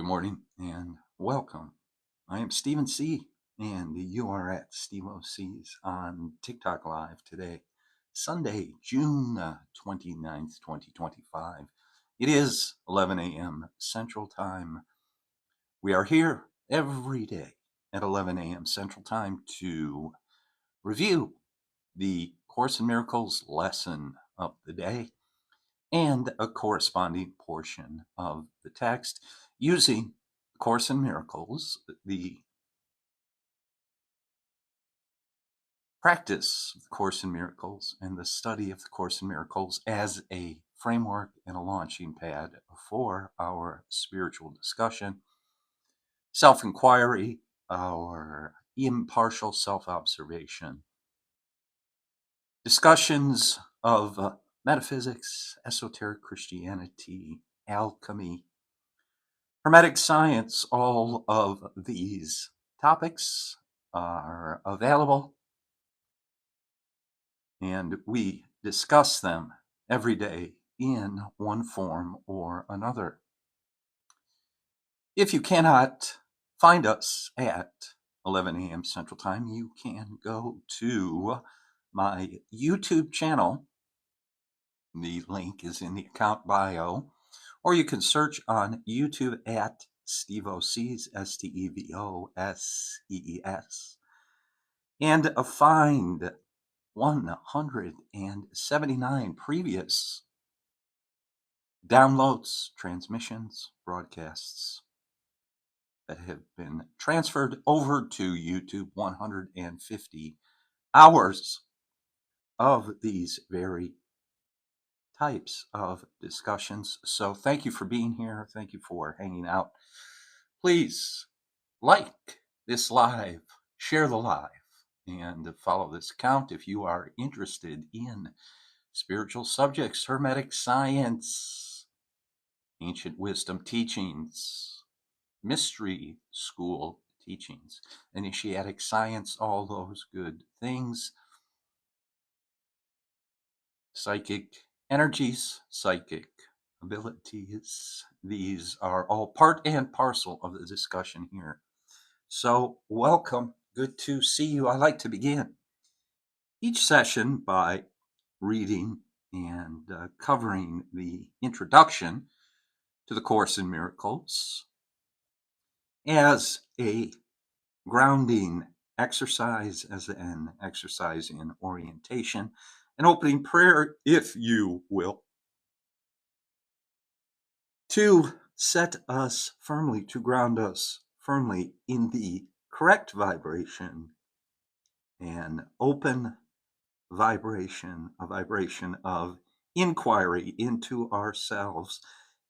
Good morning and welcome. I am Stephen C. and you are at Steve OC's on TikTok Live today, Sunday, June 29th, 2025. It is 11 a.m. Central Time. We are here every day at 11 a.m. Central Time to review the Course in Miracles lesson of the day and a corresponding portion of the text using Course in Miracles, the practice of the Course in Miracles and the study of the Course in Miracles as a framework and a launching pad for our spiritual discussion, self-inquiry, our impartial self-observation, discussions of metaphysics, esoteric Christianity, alchemy, Hermetic science. All of these topics are available and we discuss them every day in one form or another. If you cannot find us at 11 a.m. Central Time, you can go to my YouTube channel. The link is in the account bio, or you can search on YouTube at Steve O'C's, STEVOSEES, and find 179 previous downloads, transmissions, broadcasts that have been transferred over to YouTube, 150 hours of these very types of discussions. So thank you for being here. Thank you for hanging out. Please like this live, share the live, and follow this account if you are interested in spiritual subjects, Hermetic science, ancient wisdom teachings, mystery school teachings, initiatic science, all those good things, psychic energies, psychic abilities. These are all part and parcel of the discussion here. So welcome. Good to see you. I like to begin each session by reading and covering the introduction to the Course in Miracles as a grounding exercise, as an exercise in orientation, an opening prayer, if you will, to set us firmly, to ground us firmly in the correct vibration, an open vibration, a vibration of inquiry into ourselves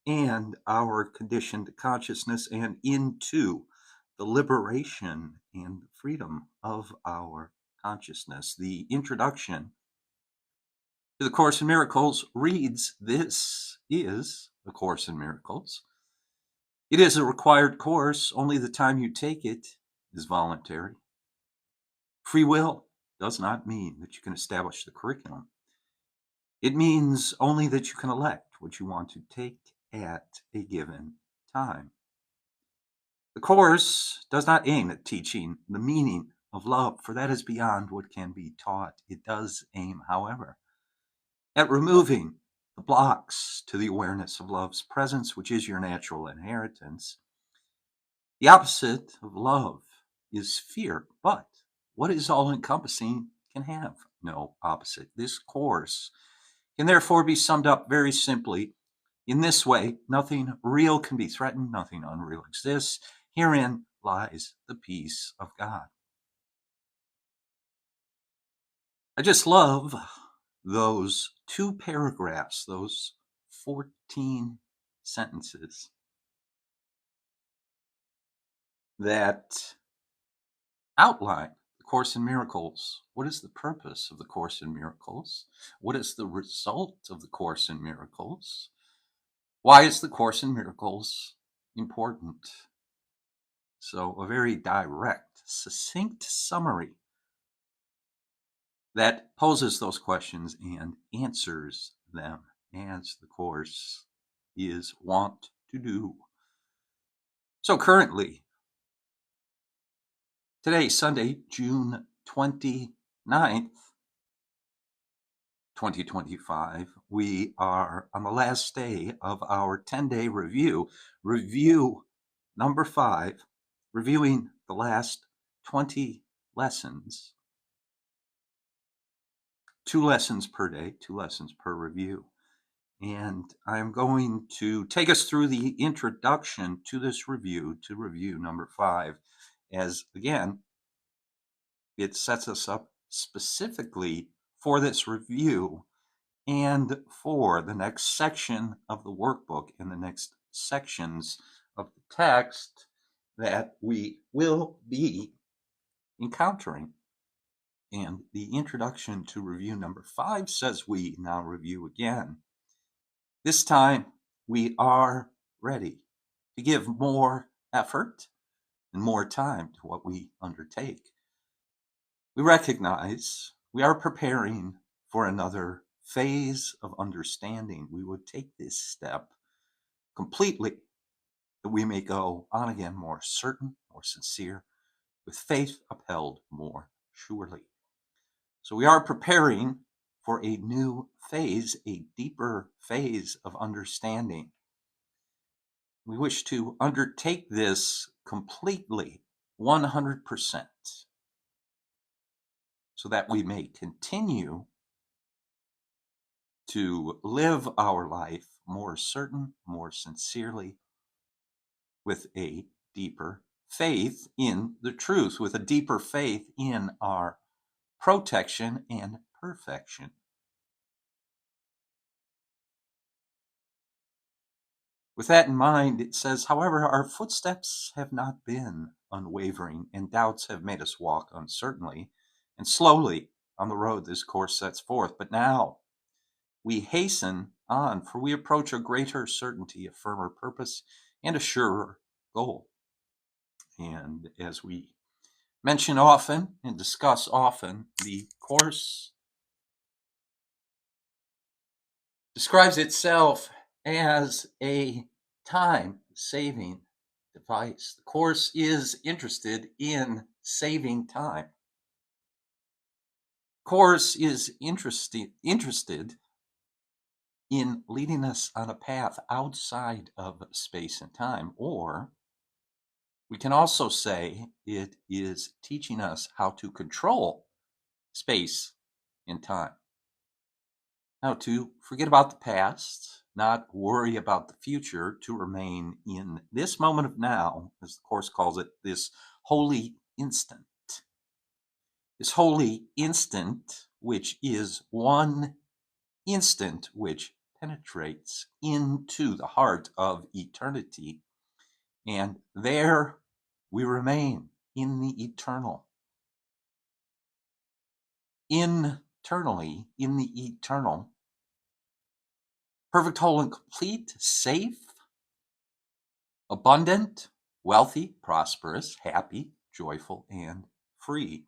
and our conditioned consciousness, and into the liberation and freedom of our consciousness. The introduction to the Course in Miracles reads, "This is the Course in Miracles. It is a required course. Only the time you take it is voluntary. Free will does not mean that you can establish the curriculum. It means only that you can elect what you want to take at a given time. The Course does not aim at teaching the meaning of love, for that is beyond what can be taught. It does aim, however, at removing the blocks to the awareness of love's presence, which is your natural inheritance. The opposite of love is fear, but what is all-encompassing can have no opposite. This Course can therefore be summed up very simply in this way: nothing real can be threatened, nothing unreal exists. Herein lies the peace of God." I just love those two paragraphs, those 14 sentences that outline the Course in Miracles. What is the purpose of the Course in Miracles? What is the result of the Course in Miracles? Why is the Course in Miracles important? So a very direct, succinct summary that poses those questions and answers them, as the Course is wont to do. So currently, today, Sunday, June 29th, 2025, we are on the last day of our 10-day review. Review number 5, reviewing the last 20 lessons. 2 lessons per day, 2 lessons per review. And I'm going to take us through the introduction to this review, to review number 5, as again, it sets us up specifically for this review and for the next section of the workbook and the next sections of the text that we will be encountering. And the introduction to review number 5 says we now review again. This time we are ready to give more effort and more time to what we undertake. We recognize we are preparing for another phase of understanding. We would take this step completely that we may go on again more certain, more sincere, with faith upheld more surely. So we are preparing for a new phase, a deeper phase of understanding. We wish to undertake this completely, 100%, so that we may continue to live our life more certain, more sincerely, with a deeper faith in the truth, with a deeper faith in our protection and perfection. With that in mind, it says, however, our footsteps have not been unwavering, and doubts have made us walk uncertainly and slowly on the road this course sets forth. But now we hasten on, for we approach a greater certainty, a firmer purpose, and a surer goal. And as we mention often and discuss often, the course describes itself as a time-saving device. The course is interested in saving time. The course is interested in leading us on a path outside of space and time, or we can also say it is teaching us how to control space and time. How to forget about the past, not worry about the future, to remain in this moment of now, as the Course calls it, this holy instant. This holy instant, which is one instant which penetrates into the heart of eternity. And there we remain in the eternal. Internally, in the eternal, perfect, whole, and complete, safe, abundant, wealthy, prosperous, happy, joyful, and free.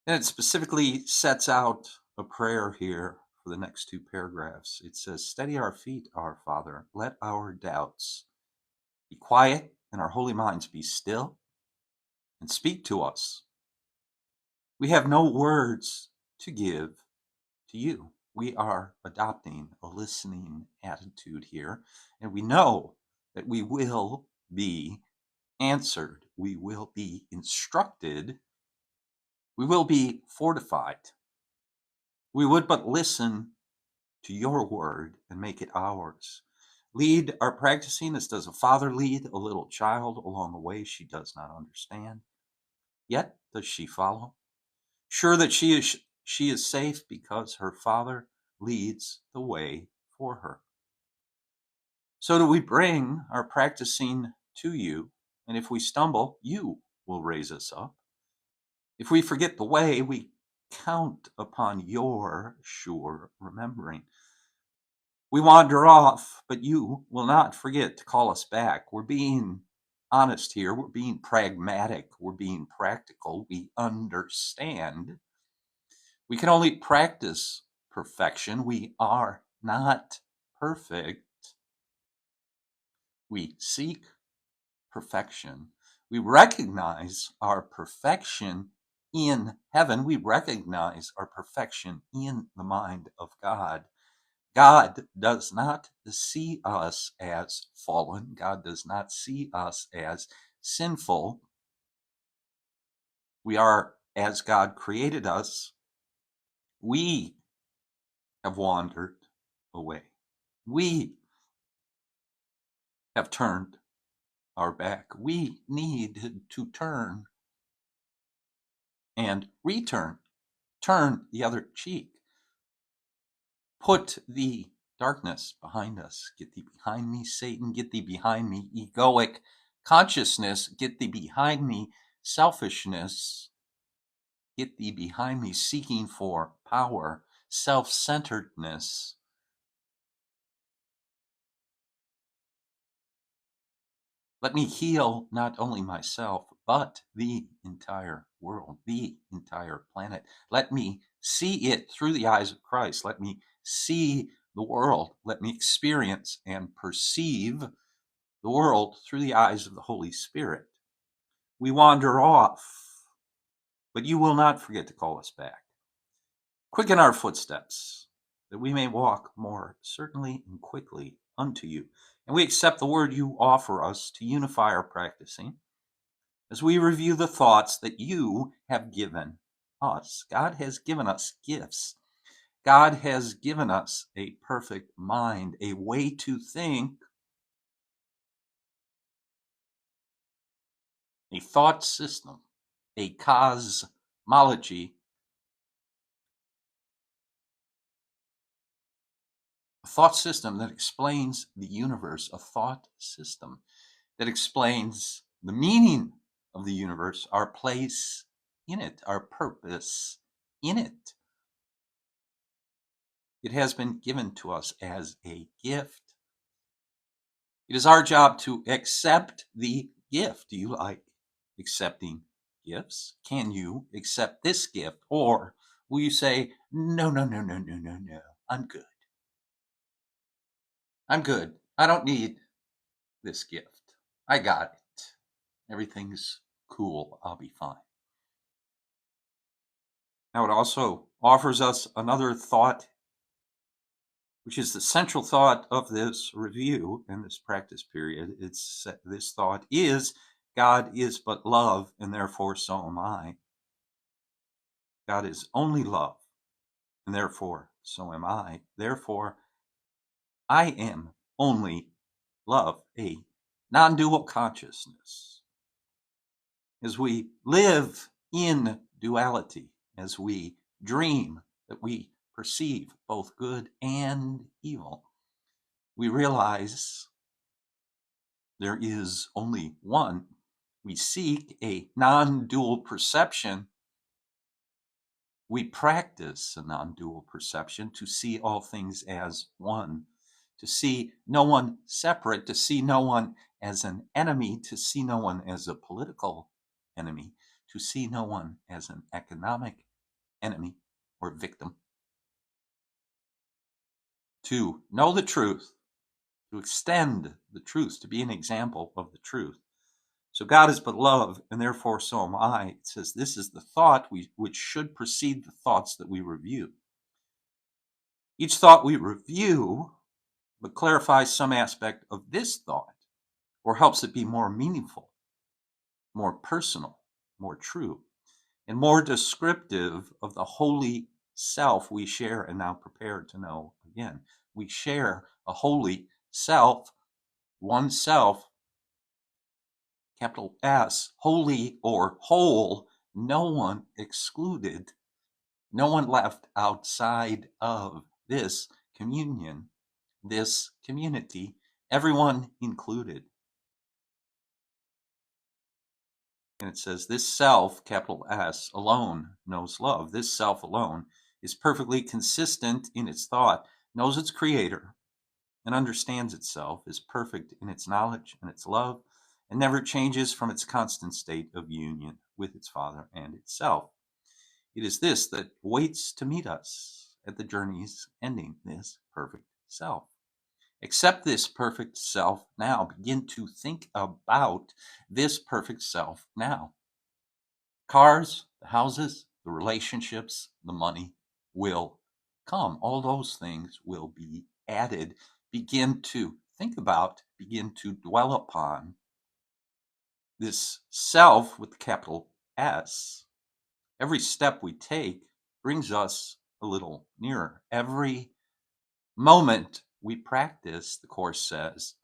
And it specifically sets out a prayer here for the next 2 paragraphs. It says, steady our feet, our Father, let our doubts be quiet and our holy minds be still, and speak to us. We have no words to give to you. We are adopting a listening attitude here, and we know that we will be answered. We will be instructed. We will be fortified. We would but listen to your word and make it ours. Lead our practicing as does a father lead a little child along the way she does not understand. Yet does she follow, sure that she is safe because her Father leads the way for her. So do we bring our practicing to you, and if we stumble, you will raise us up. If we forget the way, we count upon your sure remembering. We wander off, but you will not forget to call us back. We're being honest here. We're being pragmatic. We're being practical. We understand. We can only practice perfection. We are not perfect. We seek perfection. We recognize our perfection in heaven. We recognize our perfection in the mind of God. God does not see us as fallen. God does not see us as sinful. We are as God created us. We have wandered away. We have turned our back. We need to turn and return. Turn the other cheek. Put the darkness behind us. Get thee behind me, Satan. Get thee behind me, egoic consciousness. Get thee behind me, selfishness. Get thee behind me, seeking for power, self-centeredness. Let me heal not only myself, but the entire world, the entire planet. Let me see it through the eyes of Christ. Let me see the world. Let me experience and perceive the world through the eyes of the Holy Spirit. We wander off, but you will not forget to call us back. Quicken our footsteps, that we may walk more certainly and quickly unto you. And we accept the word you offer us to unify our practicing as we review the thoughts that you have given us. God has given us gifts. God has given us a perfect mind, a way to think, a thought system, a cosmology, a thought system that explains the universe, a thought system that explains the meaning of the universe, our place in it, our purpose in it. It has been given to us as a gift. It is our job to accept the gift. Do you like accepting gifts? Can you accept this gift? Or will you say, no, no, no, no, no, no, no, I'm good. I'm good. I don't need this gift. I got it. Everything's cool. I'll be fine. Now, it also offers us another thought, which is the central thought of this review and this practice period. This thought is, God is but love, and therefore so am I. God is only love, and therefore so am I. Therefore, I am only love, a non-dual consciousness. As we live in duality, as we dream that we perceive both good and evil, we realize there is only one. We seek a non-dual perception. We practice a non-dual perception to see all things as one, to see no one separate, to see no one as an enemy, to see no one as a political enemy, to see no one as an economic enemy or victim. To know the truth, to extend the truth, to be an example of the truth. So God is but love, and therefore so am I. It says this is the thought which should precede the thoughts that we review. Each thought we review but clarifies some aspect of this thought, or helps it be more meaningful, more personal, more true, and more descriptive of the holy self we share and now prepare to know again. We share a holy self, one self, capital S, holy or whole, no one excluded, no one left outside of this communion, this community, everyone included. And it says, this self, capital S, alone knows love. This self alone is perfectly consistent in its thought, knows its creator, and understands itself, is perfect in its knowledge and its love, and never changes from its constant state of union with its Father and itself. It is this that waits to meet us at the journey's ending, this perfect self. Accept this perfect self now. Begin to think about this perfect self now. Cars, the houses, the relationships, the money will come. All those things will be added. Begin to think about, begin to dwell upon this self with capital S. Every step we take brings us a little nearer. Every moment we practice, the Course says,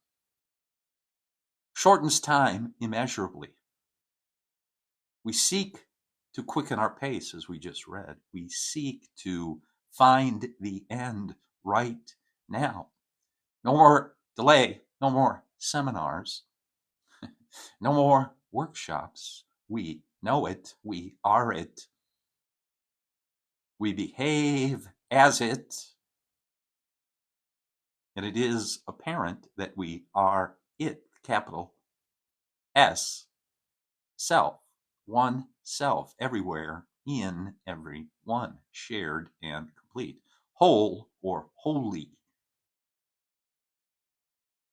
shortens time immeasurably. We seek to quicken our pace, as we just read. We seek to find the end right now. No more delay, no more seminars, no more workshops. We know it, we are it. We behave as it, and it is apparent that we are it, capital S, self, one self, everywhere, in every one, shared and complete, whole or holy.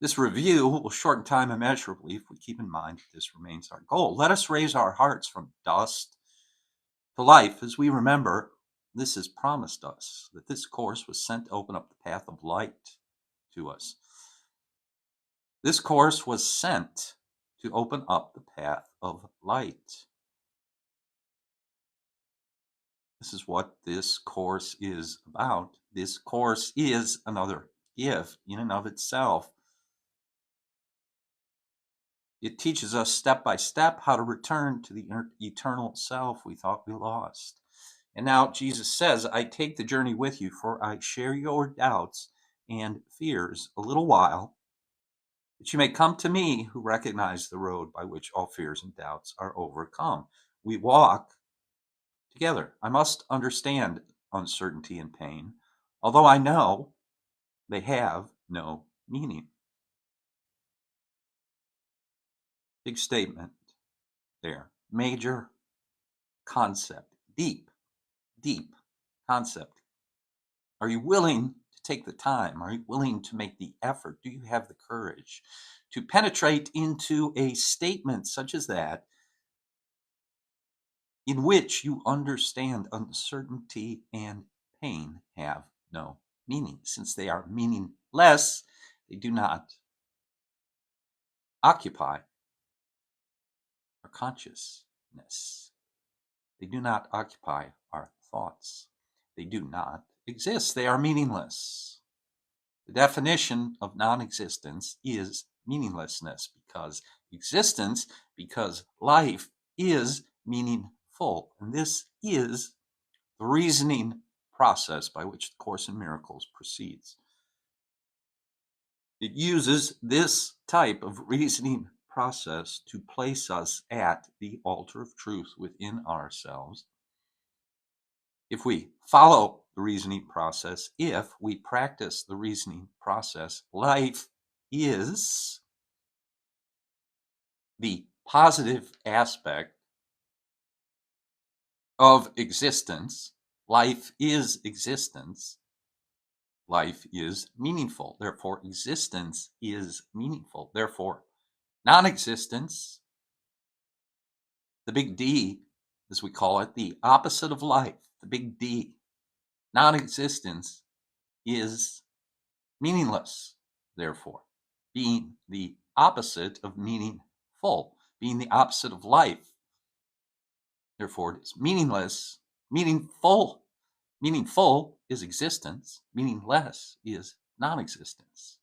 This review will shorten time immeasurably if we keep in mind that this remains our goal. Let us raise our hearts from dust to life as we remember this is promised us, that this Course was sent to open up the path of light to us. This Course was sent to open up the path of light. This is what this Course is about. This Course is another gift in and of itself. It teaches us step by step how to return to the eternal self we thought we lost. And now Jesus says, I take the journey with you, for I share your doubts and fears a little while, that you may come to me who recognize the road by which all fears and doubts are overcome. We walk together. I must understand uncertainty and pain, although I know they have no meaning. Big statement there. Major concept. Deep concept. Are you willing to take the time? Are you willing to make the effort? Do you have the courage to penetrate into a statement such as that, in which you understand uncertainty and pain have no meaning? Since they are meaningless, they do not occupy our consciousness. They do not occupy our thoughts. They do not exist. They are meaningless. The definition of non-existence is meaninglessness, because existence, because life is meaningful. And this is the reasoning process by which the Course in Miracles proceeds. It uses this type of reasoning process to place us at the altar of truth within ourselves. If we follow the reasoning process, if we practice the reasoning process, life is the positive aspect of existence. Life is existence. Life is meaningful. Therefore, existence is meaningful. Therefore, non-existence, the big D, as we call it, the opposite of life, the big D, non-existence is meaningless. Therefore, being the opposite of meaningful, being the opposite of life, therefore it is meaningless. Meaningful is existence. Meaningless is non-existence.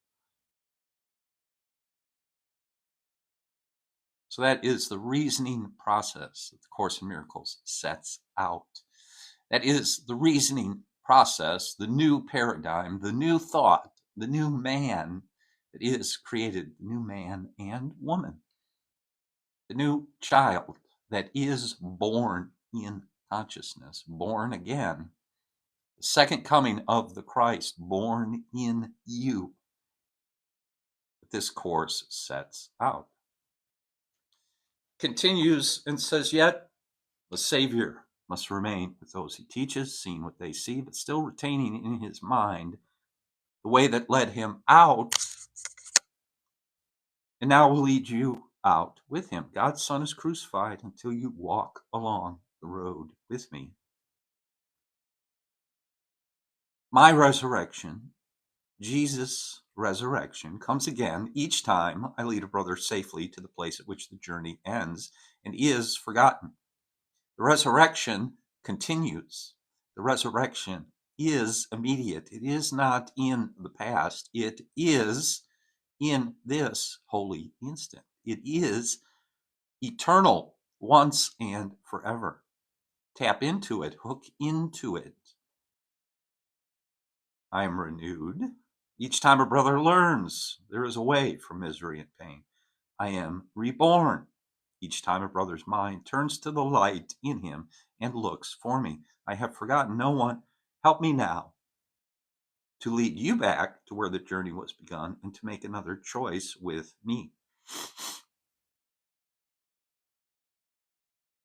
So that is the reasoning process that the Course in Miracles sets out. That is the reasoning process, the new paradigm, the new thought, the new man that is created, the new man and woman, the new child that is born in consciousness, born again, the second coming of the Christ, born in you, that this Course sets out. Continues and says, yet the Savior must remain with those he teaches, seeing what they see, but still retaining in his mind the way that led him out and now will lead you out with him. God's Son is crucified until you walk along the road with me. My resurrection, Jesus' resurrection, comes again each time I lead a brother safely to the place at which the journey ends and is forgotten. The resurrection continues. The resurrection is immediate. It is not in the past. It is in this holy instant. It is eternal, once and forever. Tap into it, hook into it. I am renewed. Each time a brother learns, there is a way from misery and pain. I am reborn. Each time a brother's mind turns to the light in him and looks for me. I have forgotten no one. Help me now to lead you back to where the journey was begun and to make another choice with me.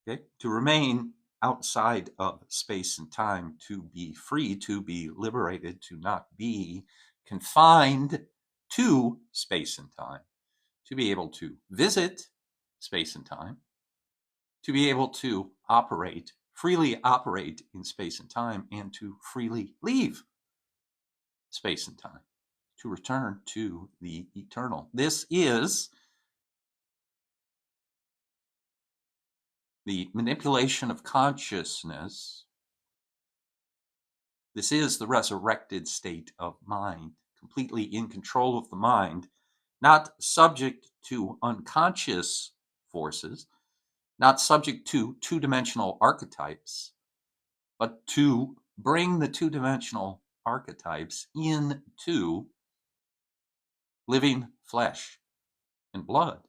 Okay? To remain outside of space and time, to be free, to be liberated, to not be confined to space and time, to be able to visit space and time, to be able to freely operate in space and time, and to freely leave space and time, to return to the eternal. This is the manipulation of consciousness. This is the resurrected state of mind, completely in control of the mind, not subject to unconscious forces, not subject to two-dimensional archetypes, but to bring the two-dimensional archetypes into living flesh and blood.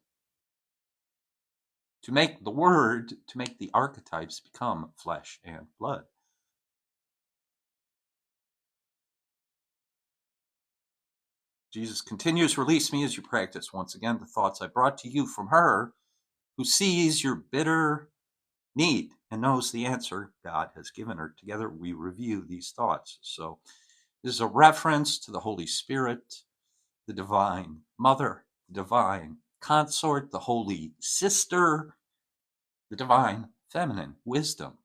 To make the word, to make the archetypes become flesh and blood. Jesus continues, release me as you practice once again the thoughts I brought to you from her who sees your bitter need and knows the answer God has given her. Together we review these thoughts. So this is a reference to the Holy Spirit, the Divine Mother, the Divine Consort, the Holy Sister, the Divine Feminine Wisdom,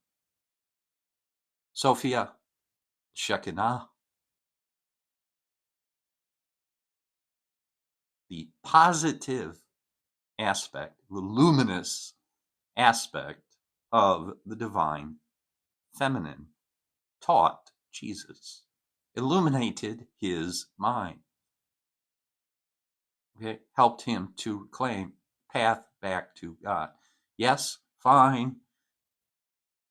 Sophia, Shekinah, the positive aspect, the luminous aspect of the Divine Feminine, taught Jesus, illuminated his mind, okay, helped him to reclaim path back to God. Yes, fine,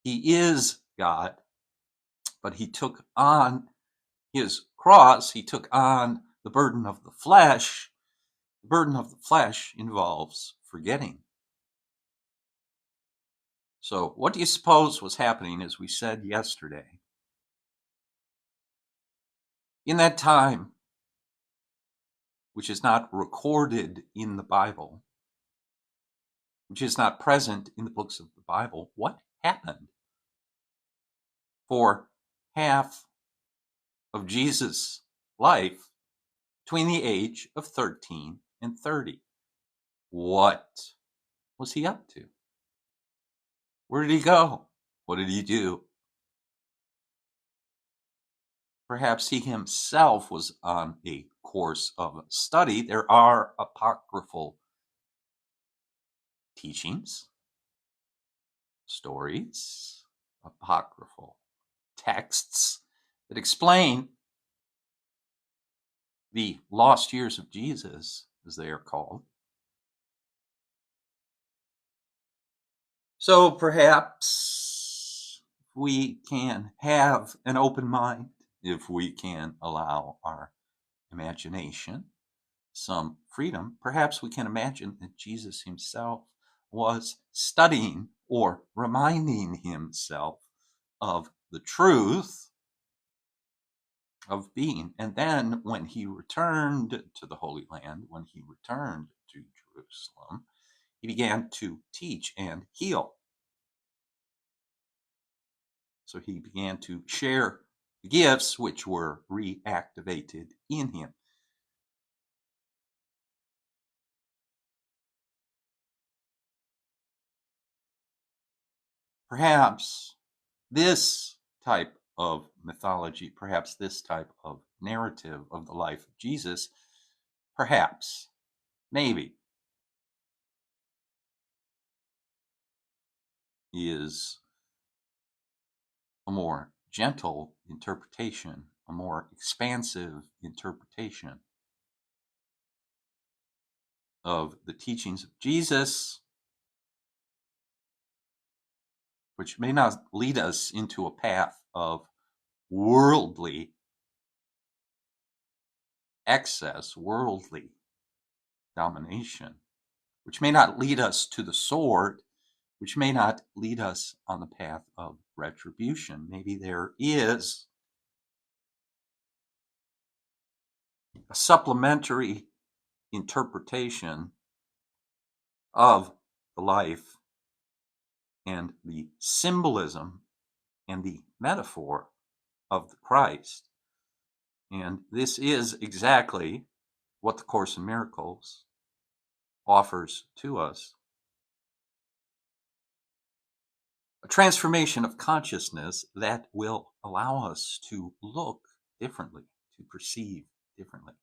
he is God, but he took on his cross, he took on the burden of the flesh. The burden of the flesh involves forgetting. So what do you suppose was happening, as we said yesterday? In that time, which is not recorded in the Bible, which is not present in the books of the Bible, what happened? For half of Jesus' life, between the age of 13 and 30. What was he up to? Where did he go? What did he do? Perhaps he himself was on a course of study. There are apocryphal teachings, stories, apocryphal texts that explain the lost years of Jesus, as they are called. So perhaps we can have an open mind if we can allow our imagination some freedom. Perhaps we can imagine that Jesus himself was studying or reminding himself of the truth of being. And then when he returned to the Holy Land, when he returned to Jerusalem, he began to teach and heal. So he began to share the gifts which were reactivated in him. Perhaps this type of mythology, perhaps this type of narrative of the life of Jesus, perhaps, maybe, is a more gentle interpretation, a more expansive interpretation of the teachings of Jesus, which may not lead us into a path of worldly excess, worldly domination, which may not lead us to the sword, which may not lead us on the path of retribution. Maybe there is a supplementary interpretation of the life and the symbolism and the metaphor of the Christ. And this is exactly what the Course in Miracles offers to us. A transformation of consciousness that will allow us to look differently, to perceive differently.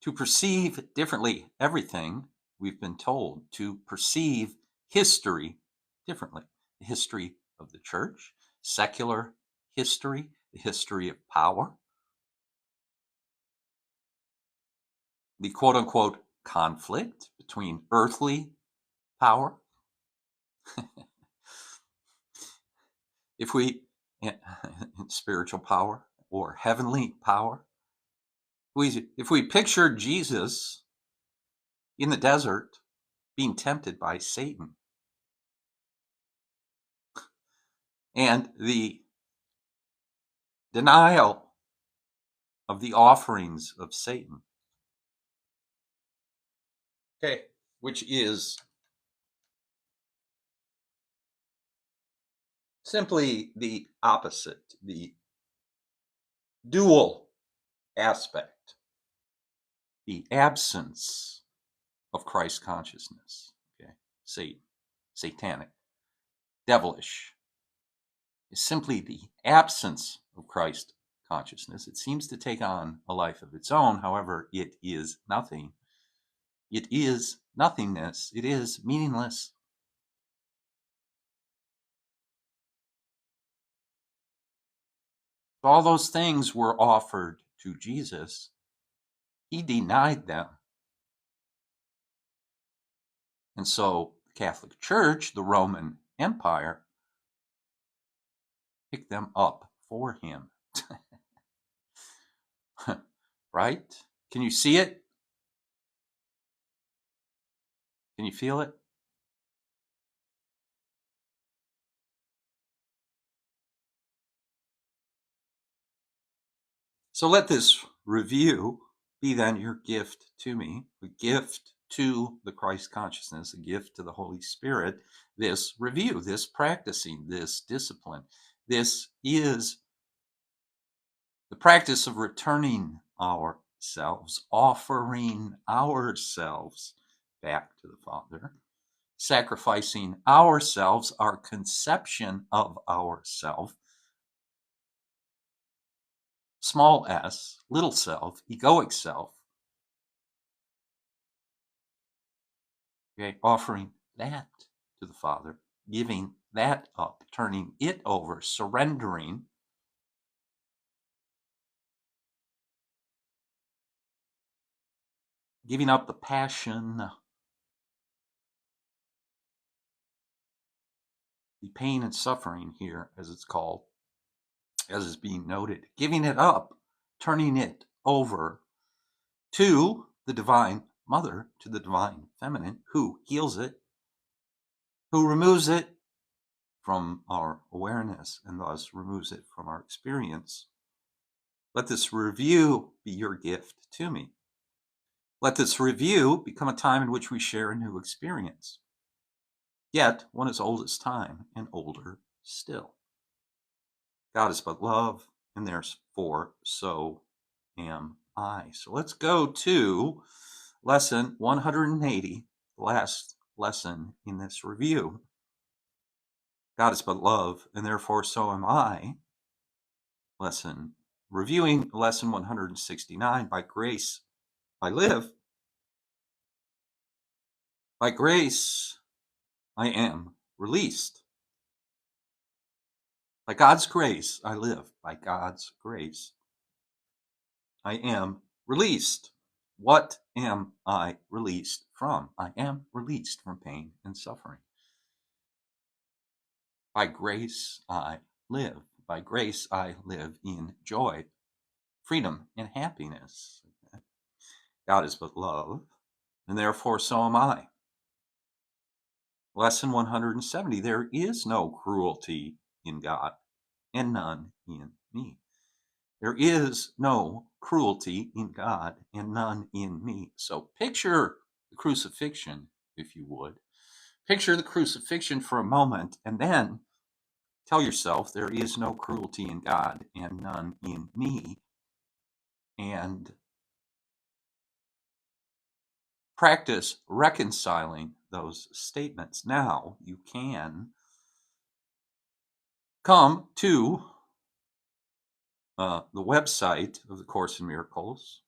To perceive differently everything we've been told, to perceive history differently. The history of the church, secular history, the history of power, the quote-unquote conflict between earthly power, if we, spiritual power or heavenly power. If we picture Jesus in the desert being tempted by Satan, and the denial of the offerings of Satan, okay, which is simply the opposite, the dual aspect, the absence of Christ consciousness, okay, Satan, satanic, devilish, is simply the absence of Christ consciousness. It seems to take on a life of its own. However, it is nothing. It is nothingness. It is meaningless. All those things were offered to Jesus. He denied them. And so the Catholic Church, the Roman Empire, picked them up for him. Right? Can you see it? Can you feel it? So let this review be then your gift to me, a gift to the Christ consciousness, a gift to the Holy Spirit. This review, this practicing, this discipline. This is the practice of returning ourselves, offering ourselves back to the Father, sacrificing ourselves, our conception of ourself, small s, little self, egoic self, okay, offering that to the Father, giving that up, turning it over, surrendering, giving up the passion, the pain and suffering here, as it's called, as is being noted, giving it up, turning it over to the Divine Mother, to the Divine Feminine, who heals it, who removes it from our awareness and thus removes it from our experience. Let this review be your gift to me. Let this review become a time in which we share a new experience. Yet one as old as time and older still. God is but love, and therefore so am I. So let's go to lesson 180, the last lesson in this review. God is but love, and therefore so am I. Reviewing lesson 169, by grace I live. By grace I am released. By God's grace I live. By God's grace I am released. What am I released from? I am released from pain and suffering. By grace I live. By grace I live in joy, freedom, and happiness. God is but love, and therefore so am I. Lesson 170, there is no cruelty in God, and none in me. There is no cruelty in God, and none in me. So picture the crucifixion, if you would. Picture the crucifixion for a moment, and then tell yourself there is no cruelty in God, and none in me. And practice reconciling those statements. Now you can come to the website of the Course in Miracles,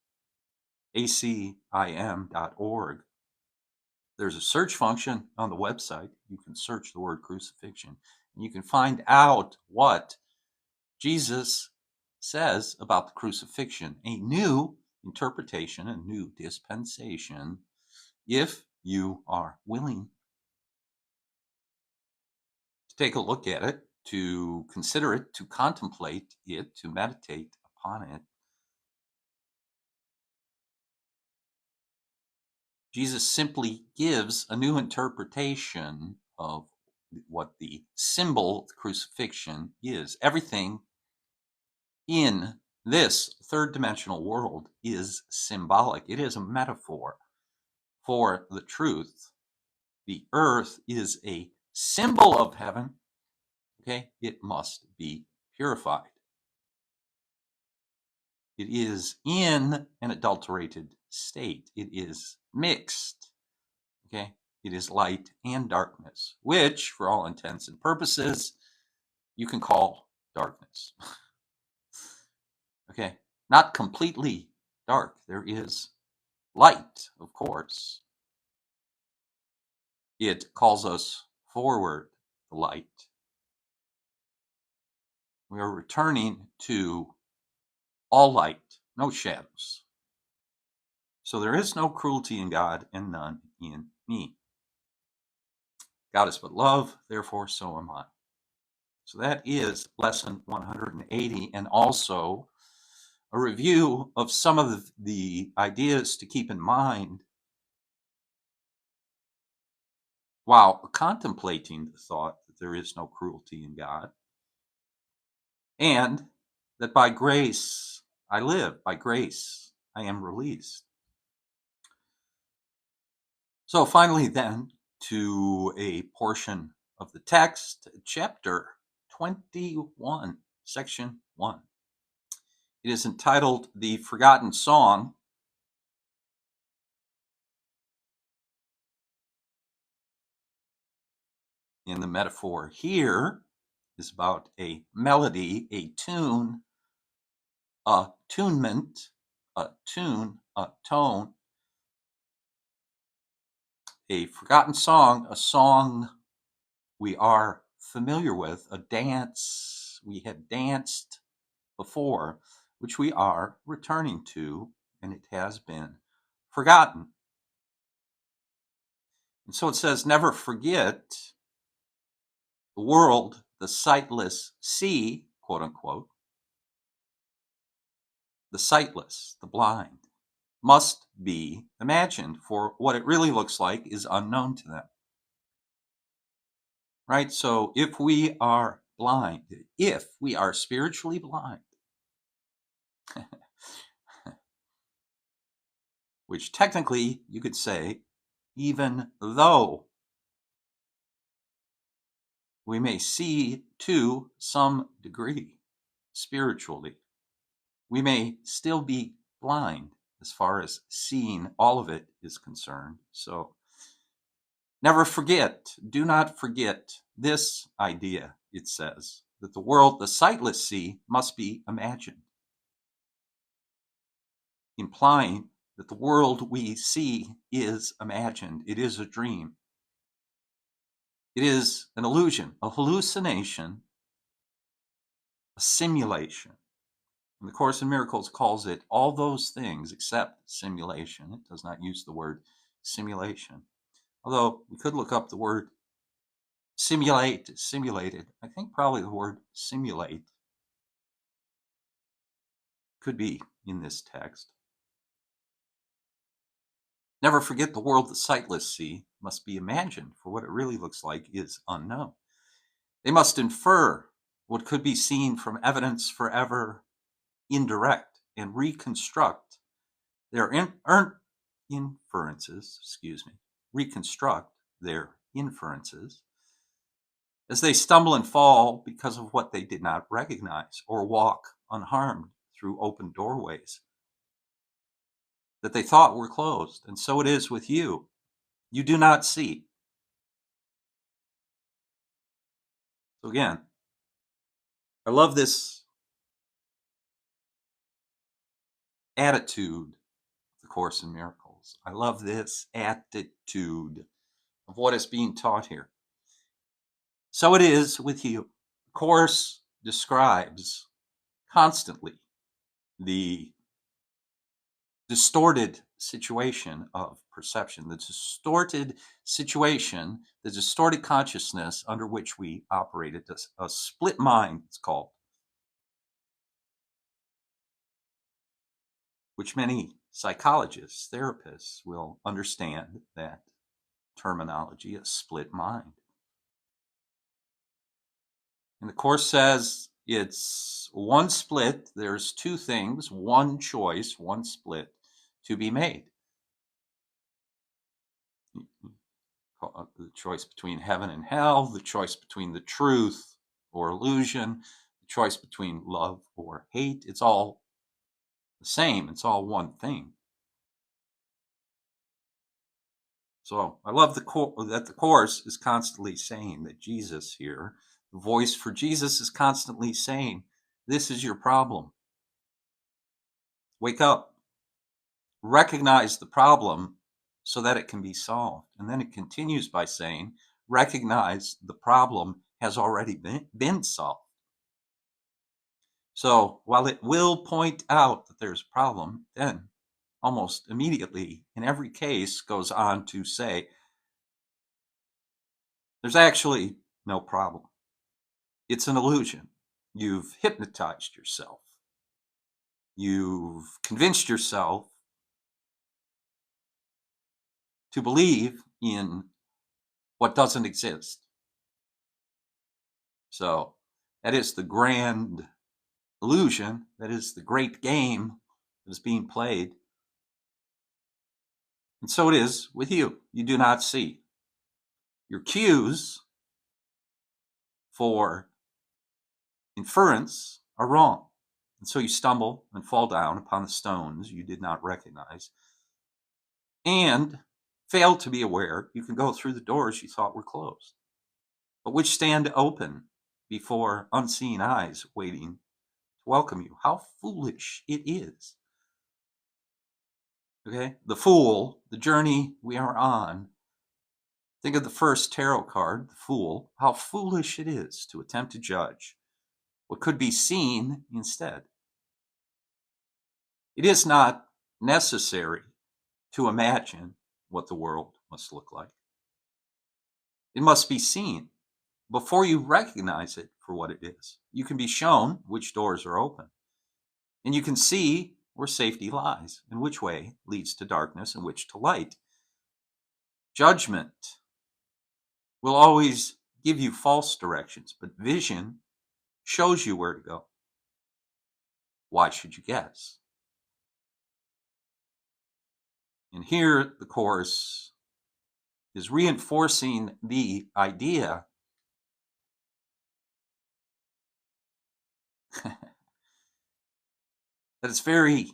ACIM.org. There's a search function on the website. You can search the word crucifixion, and you can find out what Jesus says about the crucifixion, a new interpretation, a new dispensation, if you are willing to take a look at it, to consider it, to contemplate it, to meditate upon it. Jesus simply gives a new interpretation of what the symbol of the crucifixion is. Everything in this third dimensional world is symbolic. It is a metaphor for the truth. The earth is a symbol of heaven. Okay, it must be purified. It is in an adulterated state. It is mixed. Okay, it is light and darkness, which, for all intents and purposes, you can call darkness. Okay, not completely dark. There is light, of course. It calls us forward, the light. We are returning to all light, no shadows. So there is no cruelty in God, and none in me. God is but love, therefore so am I. So that is lesson 180, and also a review of some of the ideas to keep in mind while contemplating the thought that there is no cruelty in God, and that by grace I live, by grace I am released. So finally then, to a portion of the text, chapter 21, section 1. It is entitled The Forgotten Song. And the metaphor here is about a melody, a tune, attunement, a tune, a tone, a forgotten song, a song we are familiar with, a dance we had danced before, which we are returning to, and it has been forgotten. And so it says, never forget the world, the sightless see, quote unquote, the sightless, the blind, must be imagined, for what it really looks like is unknown to them. Right? So if we are blind, if we are spiritually blind, which technically you could say, even though we may see to some degree spiritually, we may still be blind as far as seeing all of it is concerned. So Never forget, do not forget this idea, it says, that the world the sightless see must be imagined, implying that the world we see is imagined. It is a dream. It is an illusion, a hallucination, a simulation. And the Course in Miracles calls it all those things except simulation. It does not use the word simulation. Although we could look up the word simulated. I think probably the word simulate could be in this text. Never forget the world the sightless see must be imagined, for what it really looks like is unknown. They must infer what could be seen from evidence forever indirect and reconstruct their reconstruct their inferences as they stumble and fall because of what they did not recognize, or walk unharmed through open doorways that they thought were closed. And so it is with you. You do not see. So again, I love this attitude of the Course in Miracles. I love this attitude of what is being taught here. So it is with you. The Course describes constantly the distorted situation of perception, the distorted situation, the distorted consciousness under which we operate. It's a split mind, it's called, which many psychologists, therapists will understand that terminology, a split mind. And the Course says it's one split, there's two things, one choice, one split to be made. The choice between heaven and hell, the choice between the truth or illusion, the choice between love or hate. It's all the same. It's all one thing. So I love that the Course is constantly saying that Jesus here, the voice for Jesus, is constantly saying, this is your problem. Wake up. Recognize the problem so that it can be solved. And then it continues by saying, recognize the problem has already been solved. So while it will point out that there's a problem, then almost immediately in every case goes on to say, there's actually no problem. It's an illusion. You've hypnotized yourself. You've convinced yourself to believe in what doesn't exist. So that is the grand illusion. That is the great game that is being played. And so it is with you. You do not see. Your cues for inference are wrong. And so you stumble and fall down upon the stones you did not recognize and fail to be aware you can go through the doors you thought were closed, but which stand open before unseen eyes waiting to welcome you. How foolish it is. Okay, the fool, the journey we are on. Think of the first tarot card, the Fool. How foolish it is to attempt to judge what could be seen instead. It is not necessary to imagine what the world must look like. It must be seen before you recognize it for what it is. You can be shown which doors are open, and you can see where safety lies and which way leads to darkness and which to light. Judgment will always give you false directions, but vision shows you where to go. Why should you guess? And here the Course is reinforcing the idea that it's very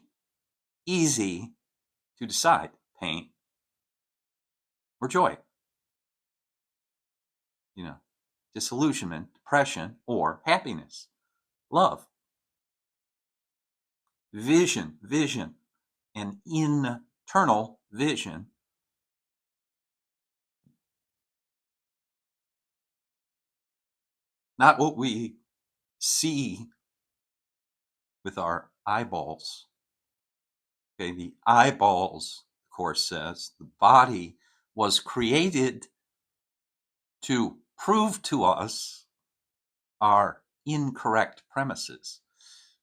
easy to decide pain or joy. disillusionment, depression, or happiness. Love. Vision, an internal vision. Not what we see with our eyeballs. Okay, the eyeballs, of course, says the body was created to prove to us our incorrect premises.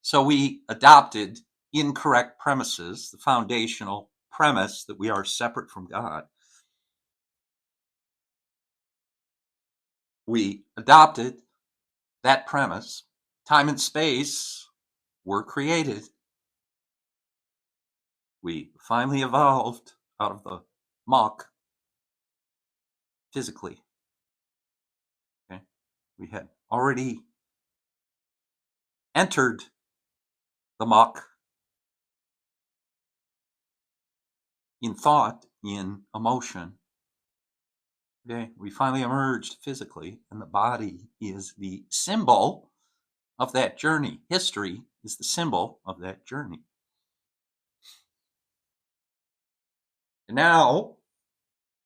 So we adopted incorrect premises, the foundational premise that we are separate from God. We adopted that premise. Time and space were created. We finally evolved out of the muck physically. Okay? We had already entered the muck in thought, in emotion. Okay, we finally emerged physically, and the body is the symbol of that journey. History is the symbol of that journey. And now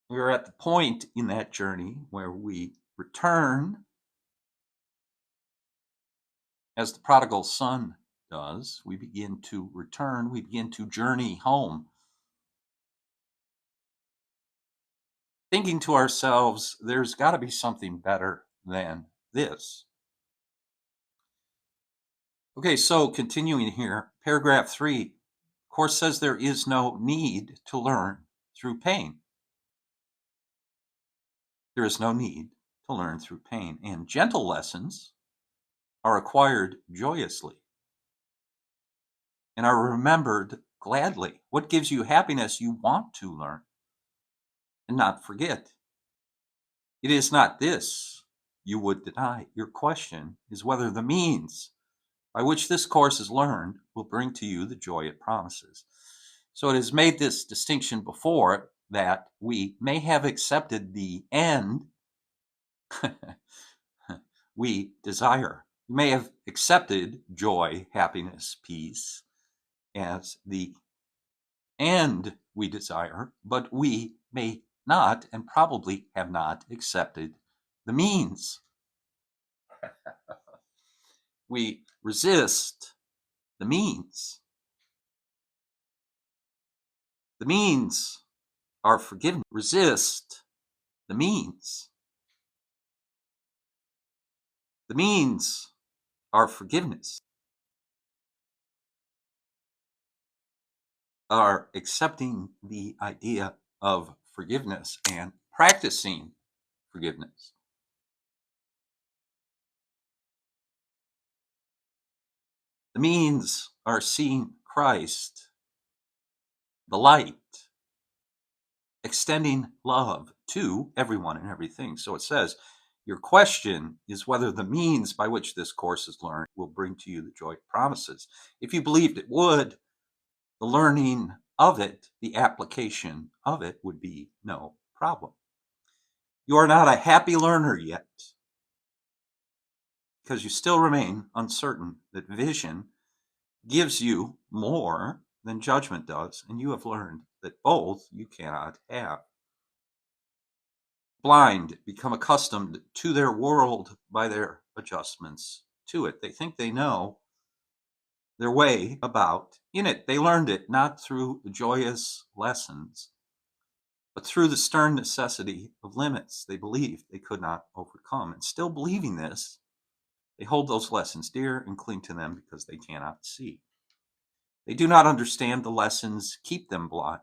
we're at the point in that journey where we return, as the prodigal son does. We begin to return, we begin to journey home, thinking to ourselves, there's got to be something better than this. Okay, so continuing here, paragraph 3, of course, says there is no need to learn through pain. There is no need to learn through pain, and gentle lessons are acquired joyously and are remembered gladly. What gives you happiness you want to learn and not forget. It is not this you would deny. Your question is whether the means by which this course is learned will bring to you the joy it promises. So it has made this distinction before that we may have accepted the end we desire. We may have accepted joy, happiness, peace as the end we desire, but we may not and probably have not accepted the means. We resist the means. The means are forgiveness. Resist the means. The means are forgiveness. Are accepting the idea of forgiveness and practicing forgiveness. The means are seeing Christ, the light, extending love to everyone and everything. So it says, your question is whether the means by which this course is learned will bring to you the joy it promises. If you believed it would, the learning of it, the application of it would be no problem. You are not a happy learner yet because you still remain uncertain that vision gives you more than judgment does, and you have learned that both you cannot have. Blind become accustomed to their world by their adjustments to it. They think they know their way about in it. They learned it not through joyous lessons, but through the stern necessity of limits they believed they could not overcome. And still believing this, they hold those lessons dear and cling to them because they cannot see. They do not understand the lessons keep them blind.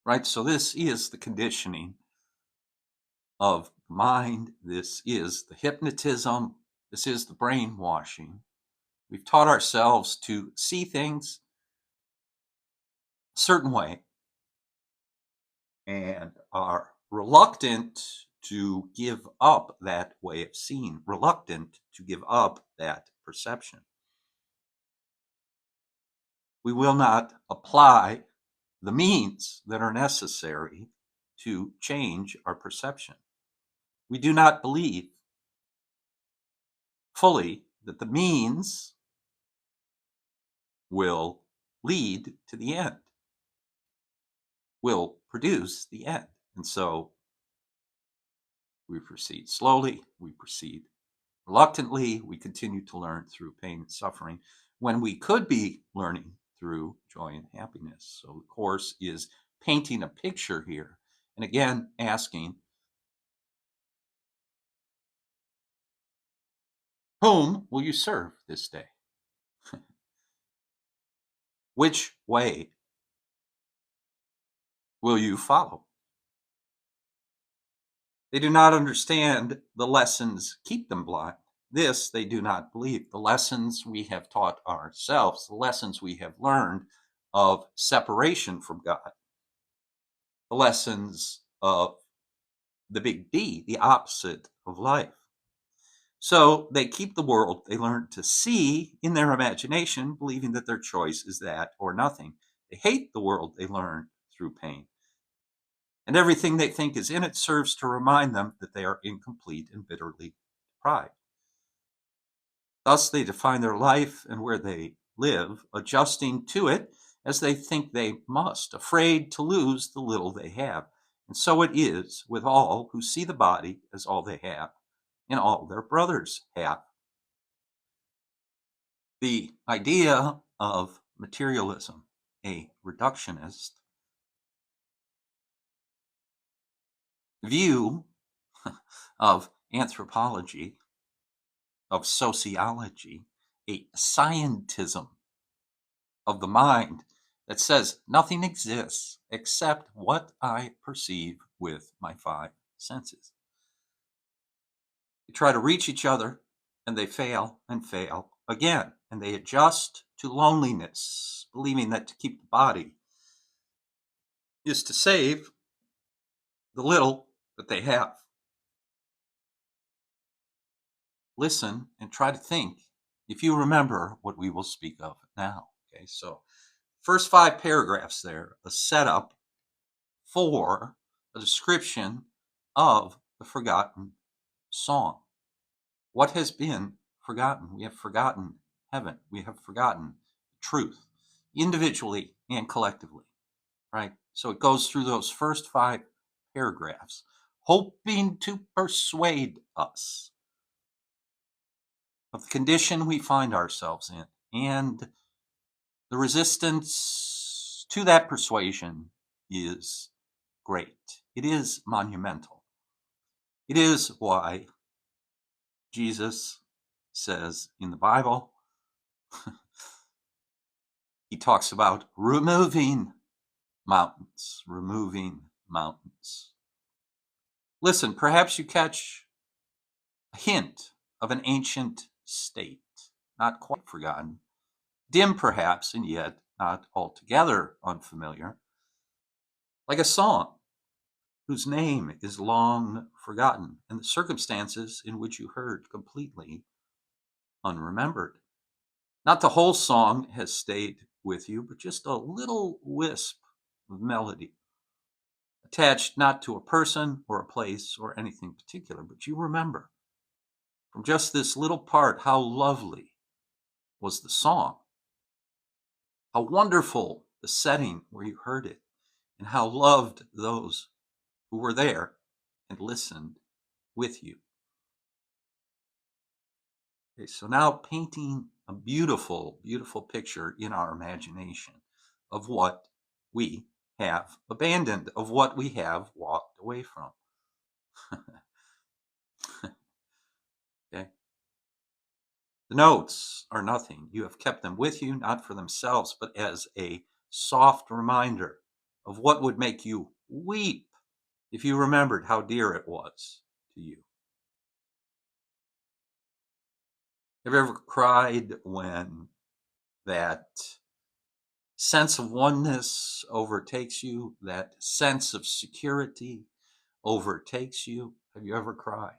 Right? So this is the conditioning of the mind. This is the hypnotism. This is the brainwashing. We've taught ourselves to see things a certain way and are reluctant to give up that way of seeing, reluctant to give up that perception. We will not apply the means that are necessary to change our perception. We do not believe fully that the means will lead to the end, will produce the end. And so we proceed slowly, we proceed reluctantly, we continue to learn through pain and suffering when we could be learning through joy and happiness. So the Course is painting a picture here, and again asking, whom will you serve this day? Which way will you follow? They do not understand the lessons keep them blind. This they do not believe. The lessons we have taught ourselves, the lessons we have learned of separation from God, the lessons of the big D, the opposite of life. So they keep the world they learn to see in their imagination, believing that their choice is that or nothing. They hate the world they learn through pain. And everything they think is in it serves to remind them that they are incomplete and bitterly deprived. Thus, they define their life and where they live, adjusting to it as they think they must, afraid to lose the little they have. And so it is with all who see the body as all they have and all their brothers have. The idea of materialism, a reductionist view of anthropology, of sociology, a scientism of the mind that says nothing exists except what I perceive with my five senses. They try to reach each other and they fail and fail again, and they adjust to loneliness, believing that to keep the body is to save the little that they have. Listen and try to think if you remember what we will speak of now. Okay, so first 5 paragraphs there, a setup for a description of the forgotten song. What has been forgotten? We have forgotten heaven. We have forgotten truth, individually and collectively, right? So it goes through those first 5 paragraphs, hoping to persuade us of the condition we find ourselves in and the resistance to that persuasion is great. It is monumental. It is why Jesus says in the Bible, he talks about removing mountains, removing mountains. Listen, perhaps you catch a hint of an ancient state, not quite forgotten, dim perhaps, and yet not altogether unfamiliar, like a song whose name is long forgotten and the circumstances in which you heard completely unremembered. Not the whole song has stayed with you, but just a little wisp of melody, attached not to a person or a place or anything particular, but you remember from just this little part how lovely was the song, how wonderful the setting where you heard it, and how loved those who were there and listened with you. Okay, so now painting a beautiful, beautiful picture in our imagination of what we have abandoned, of what we have walked away from. Okay. The notes are nothing. You have kept them with you, not for themselves, but as a soft reminder of what would make you weep if you remembered how dear it was to you. Have you ever cried when that sense of oneness overtakes you, that sense of security overtakes you? Have you ever cried?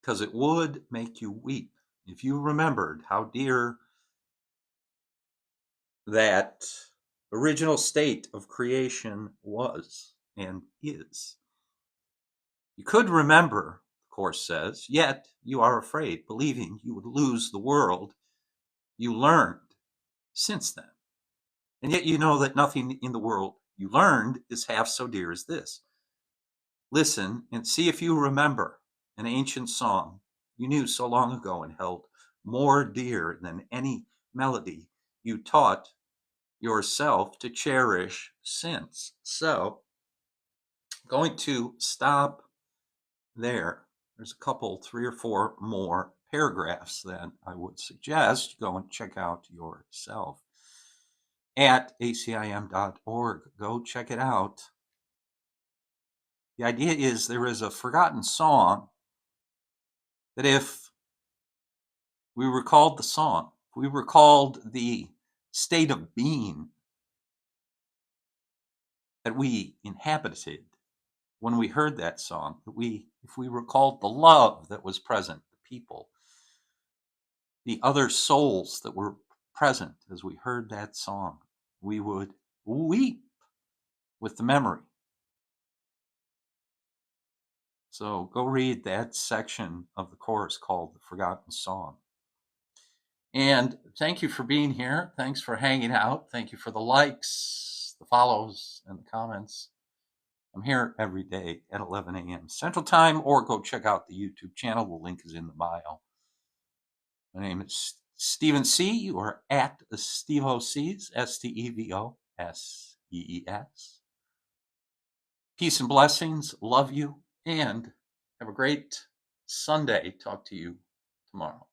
Because it would make you weep if you remembered how dear that original state of creation was and is. You could remember, the Course says, yet you are afraid, believing you would lose the world you learned since then. And yet you know that nothing in the world you learned is half so dear as this. Listen and see if you remember an ancient song you knew so long ago and held more dear than any melody you taught yourself to cherish since. So, going to stop there. There's a couple, 3 or 4 more paragraphs that I would suggest you go and check out yourself at acim.org. Go check it out. The idea is there is a forgotten song that if we recalled the song, if we recalled the state of being that we inhabited when we heard that song, if we recalled the love that was present, the people, the other souls that were present as we heard that song, we would weep with the memory. So go read that section of the Course called The Forgotten Song. And thank you for being here. Thanks for hanging out. Thank you for the likes, the follows, and the comments. I'm here every day at 11 a.m. Central Time, or go check out the YouTube channel. The link is in the bio. My name is Stephen C. You are at Steve O'Sees, STEVOSEES. Peace and blessings. Love you. And have a great Sunday. Talk to you tomorrow.